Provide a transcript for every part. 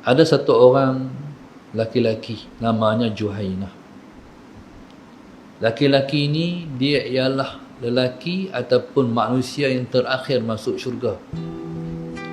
Ada satu orang laki-laki namanya Juhainah. Laki-laki ini dia ialah lelaki ataupun manusia yang terakhir masuk syurga.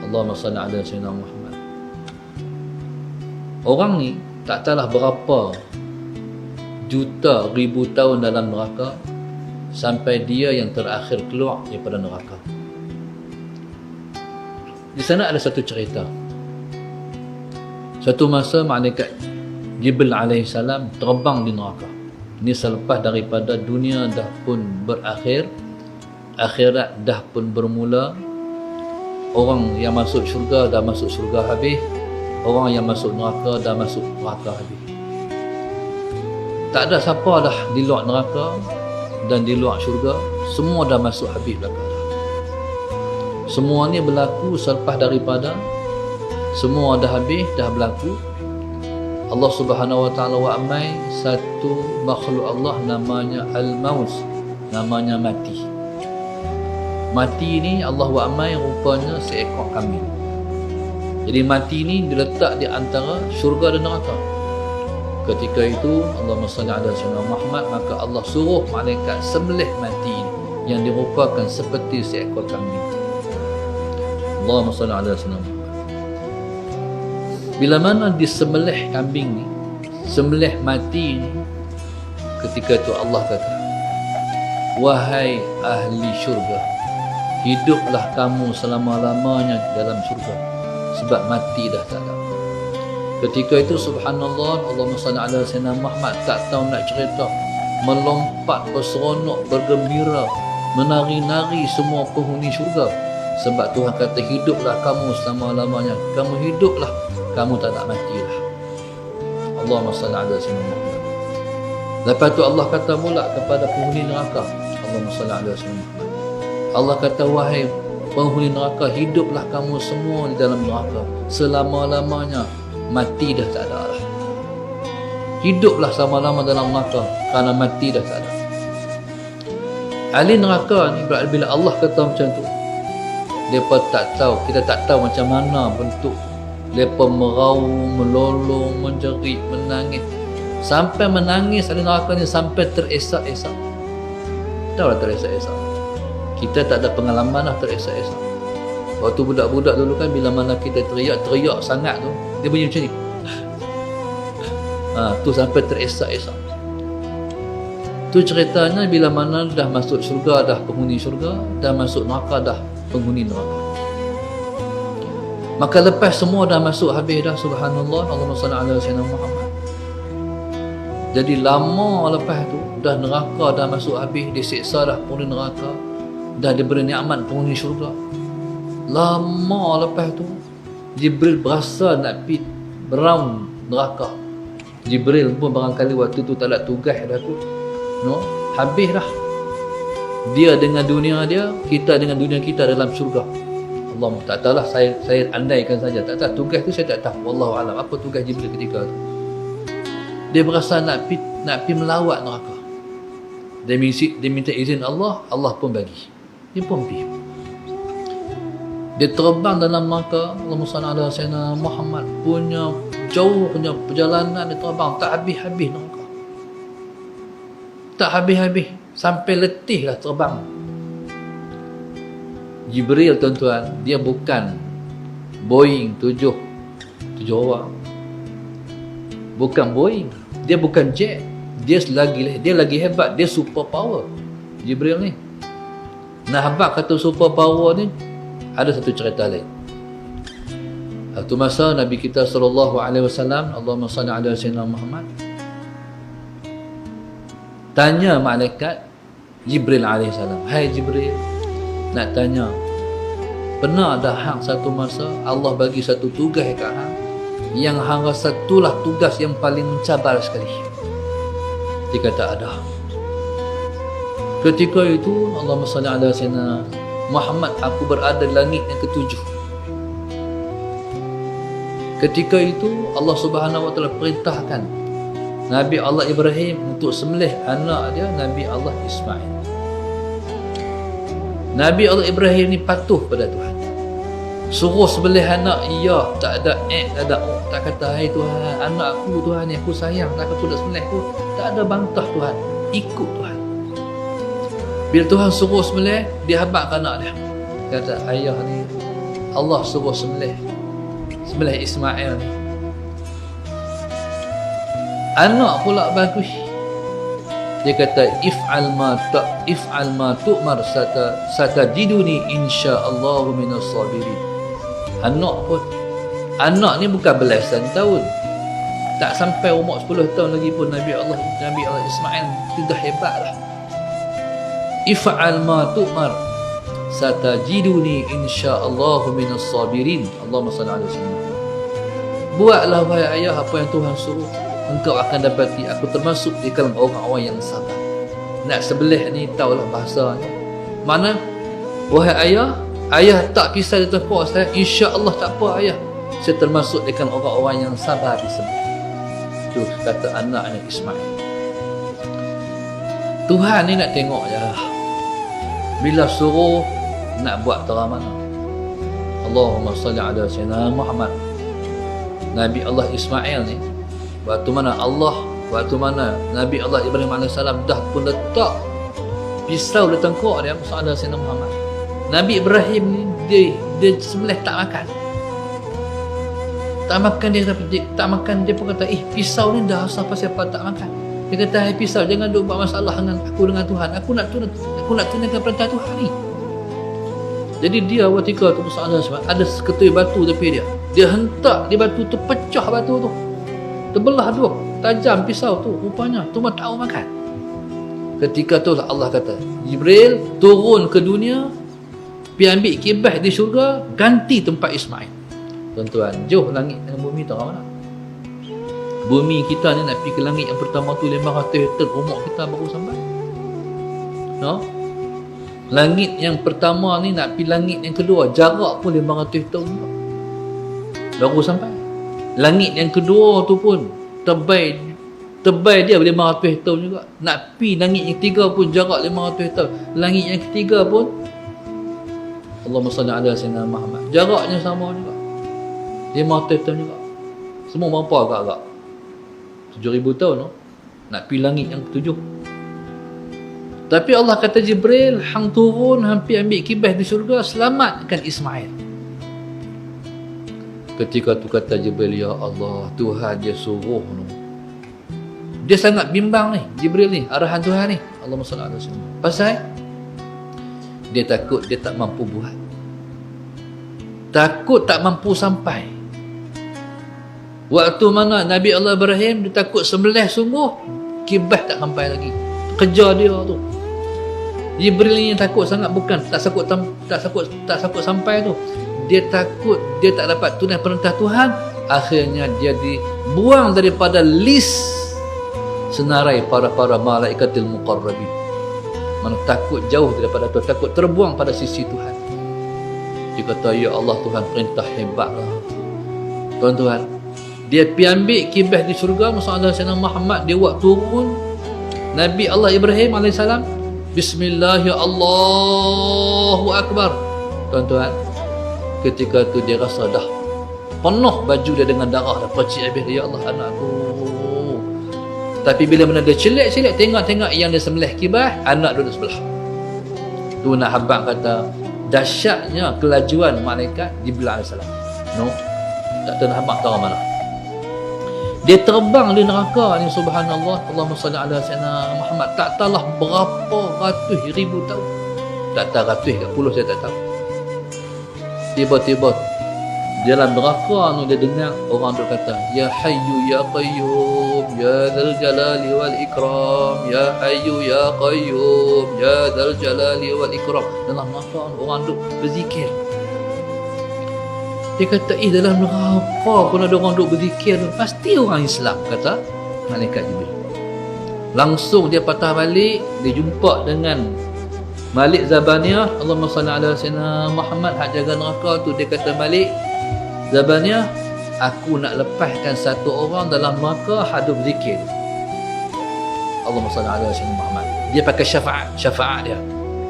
Allahumma salli ala sayyidina Muhammad. Orang ni tak tahulah berapa juta ribu tahun dalam neraka sampai dia yang terakhir keluar daripada neraka. Di sana ada satu cerita. Satu masa malaikat Jibril alaihissalam terbang di neraka. Ini selepas daripada dunia dah pun berakhir, akhirat dah pun bermula. Orang yang masuk syurga dah masuk syurga habis, orang yang masuk neraka dah masuk neraka habis. Tak ada siapa dah di luar neraka dan di luar syurga, semua dah masuk habis belaka dah. Semua ni berlaku selepas daripada semua dah habis, dah berlaku. Allah Subhanahu wa taala wa'amai satu makhluk Allah namanya al-maut, namanya mati. Mati ni Allah wa'amai rupanya seekor kambing. Jadi mati ni diletak di antara syurga dan neraka. Ketika itu Allahumma salli ala sayyidina Muhammad, maka Allah suruh malaikat sembelih mati ini yang dirupakan seperti seekor kambing. Allahumma salli ala sayyidina Muhammad. Bila mana disembelih kambing ni, sembelih mati ni, ketika itu Allah kata, wahai ahli syurga, hiduplah kamu selama-lamanya dalam syurga, sebab mati dah tak ada. Ketika itu subhanallah, Allahumma salli ala sayyidina Muhammad, tak tahu nak cerita, melompat berseronok, bergembira, menari-nari semua penghuni syurga. Sebab Tuhan kata, hiduplah kamu selama-lamanya, kamu hiduplah, kamu tak nak mati dah. Allahumma salli ala sayyidina Muhammad. Lepas tu Allah kata pula kepada penghuni neraka, Allahumma salli ala sayyidina Muhammad, Allah kata, wahai penghuni neraka, hiduplah kamu semua di dalam neraka selama-lamanya, mati dah tak ada dah. Hiduplah selama-lama dalam neraka kerana mati dah tak ada. Ahli neraka ni bila Allah kata macam tu, mereka tak tahu, kita tak tahu macam mana bentuk mereka meraung, melolong, menjerit, menangis. Sampai menangis ahli neraka ni sampai teresak-esak. Tahu lah teresak-esak. Kita tak ada pengalaman lah teresak-esak. Waktu budak-budak dulu kan, bila mana kita teriak sangat tu, dia bunyi macam ni. Tu sampai teresak-esak. Tu ceritanya bila mana dah masuk syurga dah penghuni syurga, dah masuk neraka dah penghuni neraka. Maka lepas semua dah masuk habis dah, subhanallah, Allahumma salli ala sayyidina Muhammad. Jadi lama lepas tu dah neraka dah masuk habis, disiksa dah penghuni neraka, dah diberi nikmat penghuni syurga. Lama lepas tu Jibril berasa nak pergi beround neraka. Jibril pun barangkali waktu tu tak ada tugas dah tu, habis dah. Dia dengan dunia dia, kita dengan dunia kita dalam syurga. Allah tak tahulah, saya andaikan saja, tak tahu tugas tu, saya tak tahu, wallahu alam apa tugas Jibril ketika tu. Dia berasa nak pergi melawat neraka. Dia minta izin Allah, Allah pun bagi. Dia pun pergi. Dia terbang dalam neraka, Allahumma salli ala sayyidina Muhammad, punya jauh punya perjalanan, dia terbang tak habis-habis neraka. Tak habis-habis, sampai letih lah terbang. Jibril tuan-tuan, dia bukan Boeing 7 orang. Bukan Boeing, dia bukan jet. Dia lagi hebat, dia super power. Jibril ni. Nah, habaq kata super power ni, ada satu cerita lain. Satu masa Nabi kita sallallahu alaihi wasallam, Allahumma salli ala sayyidina Muhammad, tanya malaikat Jibril alaihissalam, hai Jibril, nak tanya, pernah dah hang satu masa Allah bagi satu tugas kat hang yang hang rasa itulah tugas yang paling mencabar sekali? Dia kata ada. Ketika itu Allahumma salli ala sayyidina Muhammad, aku berada di langit yang ketujuh. Ketika itu Allah Subhanahu wa taala perintahkan Nabi Allah Ibrahim untuk sembelih anak dia Nabi Allah Ismail. Nabi Allah Ibrahim ni patuh pada Tuhan. Suruh sembelih anak, ya, tak ada tak ada tak kata, hai Tuhan, anak aku Tuhan ni aku sayang, tak aku nak sembelih aku, tak ada bantah Tuhan, ikut Tuhan. Bila Tuhan suruh sembelih, dia habaq anak dia. Dia kata, ayah ni Allah suruh sembelih Ismail ni. Anak pula bagus. Dia kata, if'al ma tu'mar satajiduni insyaallah minas sabirin. Anak ni bukan belasan tahun, tak sampai umur 10 tahun lagi pun Nabi Allah Ismail sudah hebat lah. If'al ma tu'mar satajiduni insyaallah minas sabirin. Allahumma salli ala sayyidina. Buatlah wahai ayah apa yang Tuhan suruh, engkau akan dapati aku termasuk di kalangan orang-orang yang sabar. Nak sembelih ni tahulah bahasanya. Mana wahai ayah tak pisah di tempat saya, insya-Allah tak apa ayah. Saya termasuk di kalangan orang-orang yang sabar disembelih. Itu kata anaknya Ismail. Tuhan ni nak tengok je. Bila suruh nak buat terang mana. Allahumma salli ala sayyidina Muhammad. Nabi Allah Ismail ni waktu mana Nabi Allah Ibrahim AS dah pun letak pisau di tengkok dia, Musa Sayyidina Muhammad. Nabi Ibrahim ni dia sembelih tak makan. Dia pun kata, pisau ni dah asal siapa tak makan. Dia kata, hai pisau, jangan duk buat masalah dengan aku dengan Tuhan. Aku nak tunaikan perintah Tuhan ni. Jadi dia ketika tu Musa AS ada seketui batu tepi dia. Dia hentak di batu tu, pecah batu tu. Terbelah dua, tajam pisau tu, rupanya cuma tahu makan. Ketika tu lah Allah kata, Jibril turun ke dunia, pergi ambil kibas di syurga, ganti tempat Ismail. Tuan-tuan, jauh langit dengan bumi tahu mana? Bumi kita ni nak pergi ke langit yang pertama tu 500 hektar, umur kita baru sampai. No? Langit yang pertama ni nak pergi langit yang kedua, jarak pun 500 hektar juga, baru sampai. Langit yang kedua tu pun tebal dia 500 hektar juga. Nak pi langit yang ketiga pun jarak 500 hektar. Langit yang ketiga pun Allahumma salli ala sayyidina Muhammad, jaraknya sama juga 500 hektar juga. Semua berapa agak-agak 7,000 tahun no? Nak pi langit yang ketujuh. Tapi Allah kata Jibril, hang turun hampir ambil kibas di syurga, selamatkan Ismail. Ketika tu kata Jibril, ya Allah, Tuhan dia suruh no. Dia sangat bimbang ni Jibril ni, arahan Tuhan ni. Allahumma salli ala sayyidina. Pasal dia takut dia tak mampu buat, takut tak mampu sampai. Waktu mana Nabi Allah Ibrahim dia takut sembelih sungguh, kibas tak sampai lagi, kejar dia tu. Jibril ni takut sangat, bukan tak takut sampai tu. Dia takut dia tak dapat tunai perintah Tuhan. Akhirnya dia dibuang daripada list senarai para malaikatil muqarrabin. Mana takut jauh daripada Tuhan, takut terbuang pada sisi Tuhan. Dia kata, ya Allah Tuhan, perintah hebatlah. Tuan-tuan, dia pergi ambil kibas di syurga, Musa Sayyidina Muhammad, dia buat turun. Nabi Allah Ibrahim AS, bismillah, ya Allahu Akbar. Tuan-tuan, ketika tu dia rasa dah penuh baju dia dengan darah, dah percik habis. Ya Allah, anakku. Tapi bila mana dia celik tengok yang dia sembelih kibas, anak duduk sebelah tu. Nak habang kata dahsyatnya kelajuan malaikat Jibril AS. No, tak tahu nak habang tahu mana dia terbang di neraka ni. Subhanallah, Allahumma salli ala sayyidina Muhammad. Tak tahulah berapa ratus ribu tahun, tak tahu ratus ke puluh, saya tak tahu. Tiba-tiba dalam neraka tu dia dengar orang tu kata, ya hayyu ya qayyum ya dzal jalali wal ikram, ya hayyu ya qayyum ya dzal jalali wal ikram. Dalam neraka orang tu berzikir. Dia kata, dalam neraka pun ada orang duk berzikir, pasti orang Islam, kata malaikat Jibril. Langsung dia patah balik, dia jumpa dengan Malik Zabaniyah. Allahumma salli ala sayyidina Muhammad, hak jaga neraka tu. Dia kata, Malik Zabaniyah, aku nak lepaskan satu orang dalam neraka hak duk berzikir. Allahumma salli ala sayyidina Muhammad. Dia pakai syafaat dia.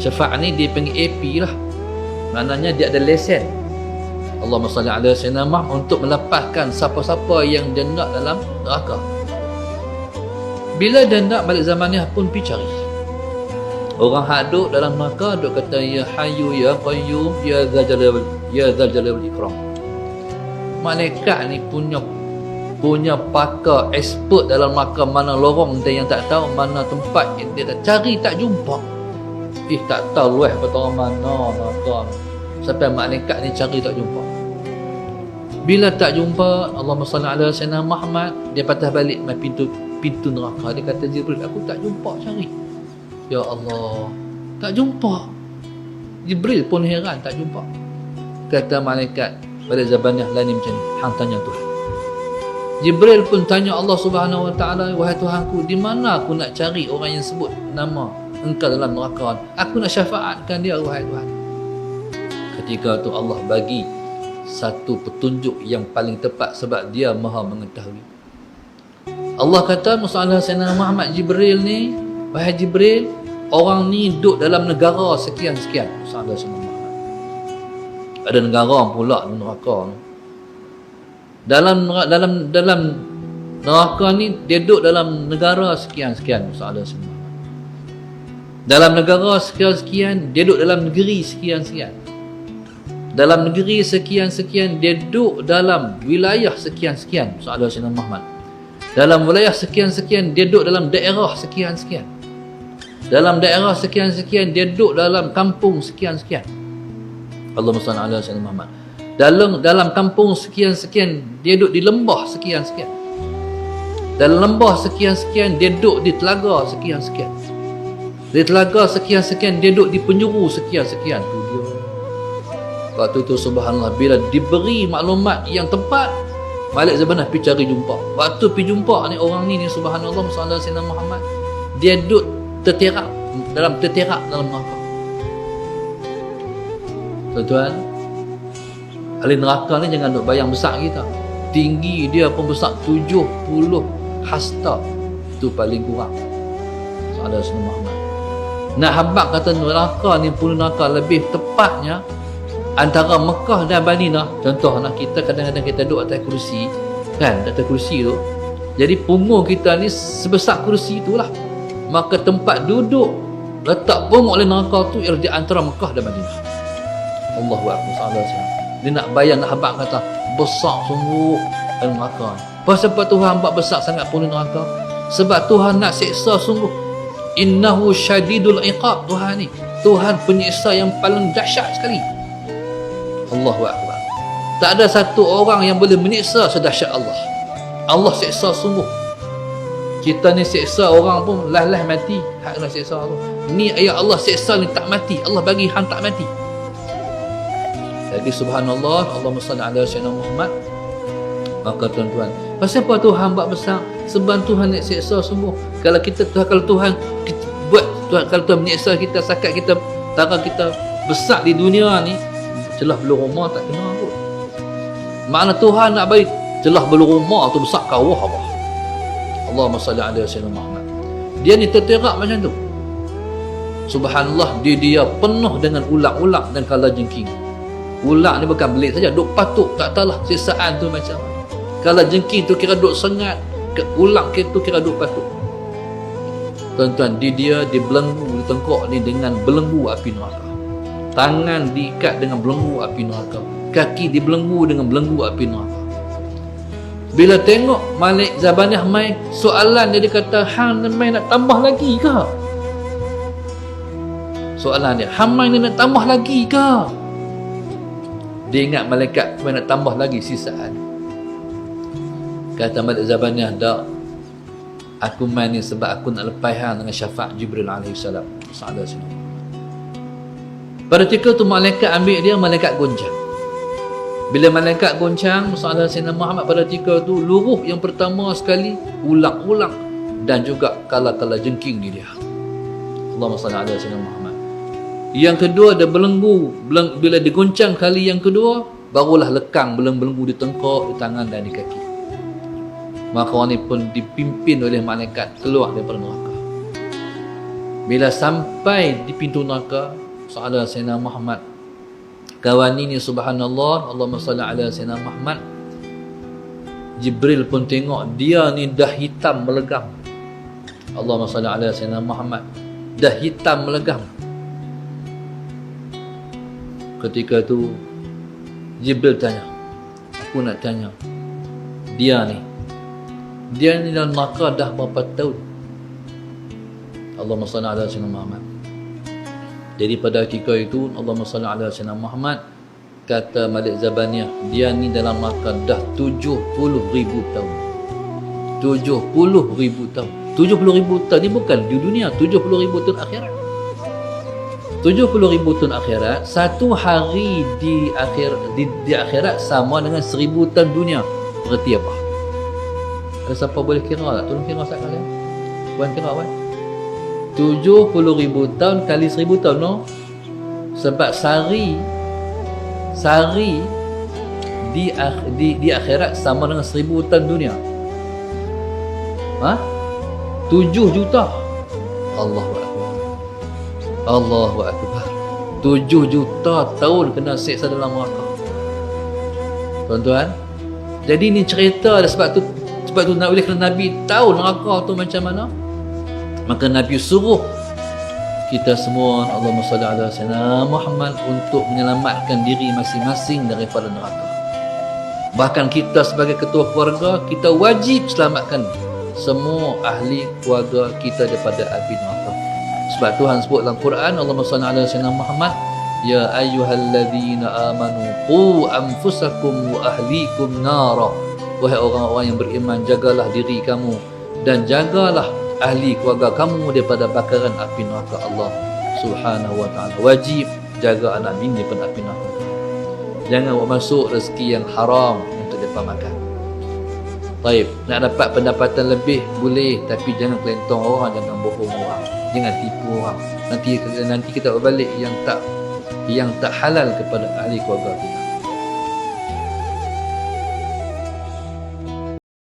Syafaat ni dia panggil AP lah. Maknanya dia ada lesen. Allahumma salli ala sayyidina Muhammad, untuk melepaskan siapa-siapa yang dia nak dalam neraka. Bila dia nak balik zamannya pun pergi cari orang hak duduk dalam neraka, duk kata ya hayyu ya qayyum ya dzal jalali wal ikram. Malaikat ni punya pakar expert dalam neraka, mana lorong dia yang tak tahu, mana tempat yang dia tak cari tak jumpa. Tak tahu luah kata orang mana neraka, sampai malaikat ni cari tak jumpa. Bila tak jumpa, Allahumma salli ala sayyidina Muhammad, dia patah balik mai pintu neraka. Dia kata Jibril, aku tak jumpa cari. Ya Allah, tak jumpa. Jibril pun heran, tak jumpa. Kata malaikat pada zamannya lain macam ni, hang tanya Tuhan. Jibril pun tanya Allah Subhanahu Wa Taala, wahai Tuhanku, di mana aku nak cari orang yang sebut nama engkau dalam neraka? Aku nak syafaatkan dia, wahai Tuhan. Ketika tu Allah bagi satu petunjuk yang paling tepat, sebab dia maha mengetahui. Allah kata Musa Sayyidina Muhammad, Jibril ni, wahai Jibril, orang ni duduk dalam negara sekian-sekian. Musa Sayyidina Muhammad, ada negara pula di neraka ni. Dalam neraka ni dia duduk dalam negara sekian-sekian. Musa Sayyidina Muhammad, dalam negara sekian-sekian, dia duduk dalam negeri sekian-sekian. Dalam negeri sekian-sekian, dia duduk dalam wilayah sekian-sekian. Soalan Sayyidina Muhammad, dalam wilayah sekian-sekian, dia duduk dalam daerah sekian-sekian. Dalam daerah sekian-sekian, dia duduk dalam kampung sekian-sekian. Allahumma salli ala Sayyidina Muhammad. Dalam kampung sekian-sekian, dia duduk di lembah sekian-sekian. Dalam lembah sekian-sekian, dia duduk di telaga sekian-sekian. Di telaga sekian-sekian, dia duduk di penjuru sekian-sekian. Tu dia. Waktu itu subhanallah, bila diberi maklumat yang tepat, balik zamanah pergi cari jumpa. Waktu pergi jumpa ni orang ni subhanallah, sallallahu alaihi wasallam Muhammad, dia duduk terterak dalam neraka. Tuan-tuan, ahli neraka ni jangan duk bayang besar kita. Tinggi dia pun besar 70 hasta. Itu paling kurang. Sallallahu alaihi wasallam Muhammad. Nak habaq kata neraka ni pun neraka lebih tepatnya antara Mekah dan Madinah. Contoh nak kita kadang-kadang kita duduk atas kerusi kan, atas kerusi tu, jadi punggung kita ni sebesar kerusi itulah, maka tempat duduk letak punggung oleh neraka tu ialah di antara Mekah dan Madinah. Allahu akbar sallallahu alaihi wasallam. Dia nak bayang, nak habaq kata besar sungguh neraka. Pasal apa Tuhan buat besar sangat pun neraka? Sebab Tuhan nak seksa sungguh. Innahu syadidul iqab. Tuhan ni Tuhan penyiksa yang paling dahsyat sekali. Allahu akbar. Tak ada satu orang yang boleh menyiksa sedahsyat Allah. Allah seksa sungguh. Kita ni seksa orang pun lah mati, hak nak seksa tu. Ni ayat Allah seksa ni tak mati. Allah bagi hang tak mati. Jadi subhanallah, Allahumma salli ala sayyidina Muhammad. Maka tuan-tuan, pasal apa Tuhan buat besar? Sebab Tuhan nak seksa sungguh. Kalau Tuhan buat, kalau Tuhan menyiksa kita sakat kita, tara kita besar di dunia ni, celah belum rumah tak kena kot. Makna Tuhan nak bagi celah belum rumah tu besar kawah apa. Allahumma salli ala sayyidina Muhammad. Dia ni terterak macam tu. Subhanallah, dia penuh dengan ulang-ulang dan kala jengking. Ulang ni bukan belik saja, duk patuk, tak tahulah siksaan tu macam mana. Kala jengking tu kira duk sengat, ulang tu kira duk patuk. Tuan-tuan, dia dibelenggu, ditengkok ni dengan belenggu api neraka. Tangan diikat dengan belenggu api neraka. Kaki dibelenggu dengan belenggu api neraka. Bila tengok Malik Zabaniyah mai, soalan dia kata, hang mai nak tambah lagi ke? Soalan dia, hang mai nak tambah lagi ke? Dia ingat malaikat mai nak tambah lagi sisaan. Kata Malik Zabaniyah, tak, aku mai ni sebab aku nak lepas hang dengan syafaat Jibril alaihissalam. Pada ketika tu malaikat ambil dia, malaikat goncang. Bila malaikat goncang, Musa Sayyidina Muhammad pada ketika tu luruh yang pertama sekali, ulang-ulang, dan juga kala-kala jengking di dia. Allahumma salli ala Sayyidina Muhammad. Yang kedua dia belenggu. Bila digoncang kali yang kedua, barulah lekang belenggu di tengkok, di tangan dan di kaki. Maka orang ni pun dipimpin oleh malaikat keluar daripada neraka. Bila sampai di pintu neraka, Sayyidina Muhammad Kawan ini subhanallah, Allahumma salli ala Sayyidina Muhammad. Jibril pun tengok dia ni dah hitam melegam. Allahumma salli ala Sayyidina Muhammad. Dah hitam melegam. Ketika tu Jibril tanya, aku nak tanya, dia ni dalam neraka dah berapa tahun? Allahumma salli ala Sayyidina Muhammad. Jadi pada ketika itu Allahumma salli ala Sayyidina Muhammad, kata Malik Zabaniyah, dia ni dalam neraka dah 70,000 tahun. 70,000 tahun. 70,000 tahun ni bukan di dunia, 70,000 tahun akhirat. 70,000 tahun akhirat, satu hari di akhirat sama dengan 1,000 tahun dunia. Berarti apa? Ada siapa boleh kira tak? Tolong kira sekali. Puan kira kan? 70,000 tahun kali 1,000 tahun, no? Sebab sehari di akhirat sama dengan 1,000 tahun dunia. 7 juta. Allahu Akbar. Allahu Akbar. 7 juta tahun kena seksa dalam neraka. Tuan-tuan, jadi ni cerita dah, sebab tu nak boleh kena Nabi tahu neraka tu macam mana. Maka Nabi suruh kita semua, Allahumma salli ala Sayyidina Muhammad, untuk menyelamatkan diri masing-masing daripada neraka. Bahkan kita sebagai ketua keluarga, kita wajib selamatkan semua ahli keluarga kita daripada api neraka. Sebab Tuhan sebut dalam Quran, Allahumma salli ala Sayyidina Muhammad, ya ayyuhalladzina amanu qu anfusakum wa ahlikum nara. Wahai orang-orang yang beriman, jagalah diri kamu dan jagalah ahli keluarga kamu daripada bakaran api neraka Allah Subhanahu wa ta'ala. Wajib jaga anak bini daripada api neraka. Jangan buat masuk rezeki yang haram untuk mereka makan. Baik, nak dapat pendapatan lebih boleh, tapi jangan kelentong orang, jangan bohong orang, jangan tipu orang. Nanti kita berbalik yang tak halal kepada ahli keluarga kita.